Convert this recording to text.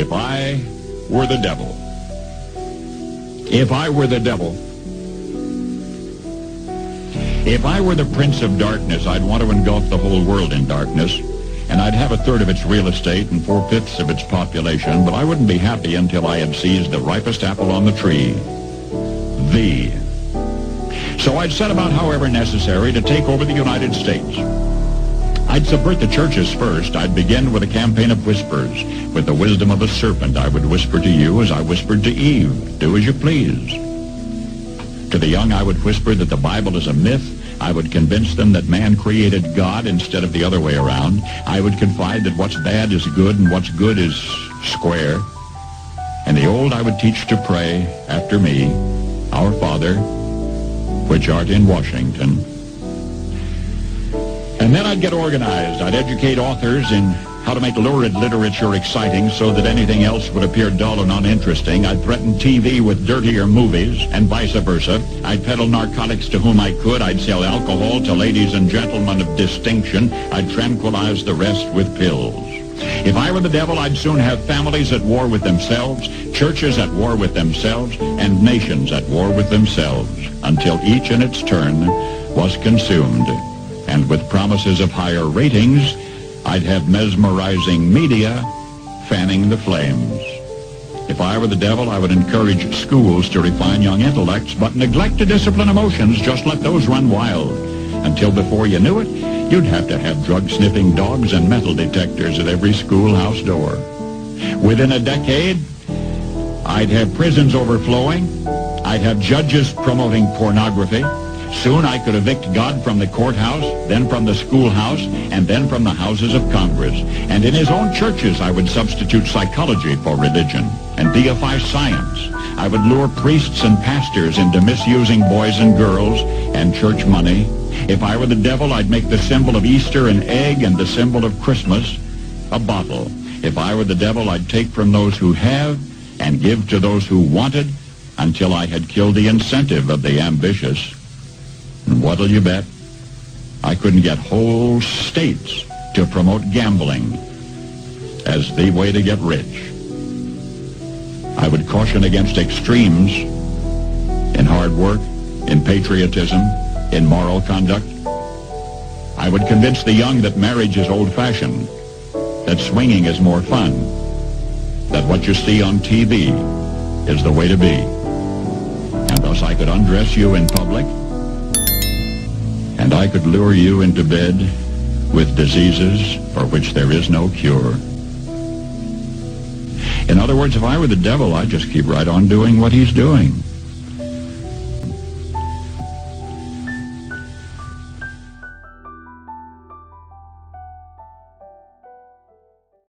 If I were the devil. If I were the devil. If I were the prince of darkness, I'd want to engulf the whole world in darkness, and I'd have a third of its real estate and 4/5 of its population, but I wouldn't be happy until I had seized the ripest apple on the tree. Thee. So I'd set about, however necessary, to take over the United States. I'd subvert the churches first. I'd begin with a campaign of whispers. With the wisdom of a serpent, I would whisper to you as I whispered to Eve, do as you please. To the young, I would whisper that the Bible is a myth. I would convince them that man created God instead of the other way around. I would confide that what's bad is good and what's good is square. And the old I would teach to pray after me, Our Father, which art in Washington. And then I'd get organized. I'd educate authors in how to make lurid literature exciting so that anything else would appear dull and uninteresting. I'd threaten TV with dirtier movies and vice versa. I'd peddle narcotics to whom I could. I'd sell alcohol to ladies and gentlemen of distinction. I'd tranquilize the rest with pills. If I were the devil, I'd soon have families at war with themselves, churches at war with themselves, and nations at war with themselves, until each in its turn was consumed. And with promises of higher ratings, I'd have mesmerizing media fanning the flames. If I were the devil, I would encourage schools to refine young intellects, but neglect to discipline emotions. Just let those run wild. Until before you knew it, you'd have to have drug-sniffing dogs and metal detectors at every schoolhouse door. Within a decade, I'd have prisons overflowing. I'd have judges promoting pornography. Soon I could evict God from the courthouse, then from the schoolhouse, and then from the houses of Congress. And in his own churches, I would substitute psychology for religion and deify science. I would lure priests and pastors into misusing boys and girls and church money. If I were the devil, I'd make the symbol of Easter an egg and the symbol of Christmas a bottle. If I were the devil, I'd take from those who have and give to those who wanted until I had killed the incentive of the ambitious. And what'll you bet? I couldn't get whole states to promote gambling as the way to get rich. I would caution against extremes in hard work, in patriotism, in moral conduct. I would convince the young that marriage is old-fashioned, that swinging is more fun, that what you see on TV is the way to be. And thus I could undress you in public, and I could lure you into bed with diseases for which there is no cure. In other words, if I were the devil, I'd just keep right on doing what he's doing.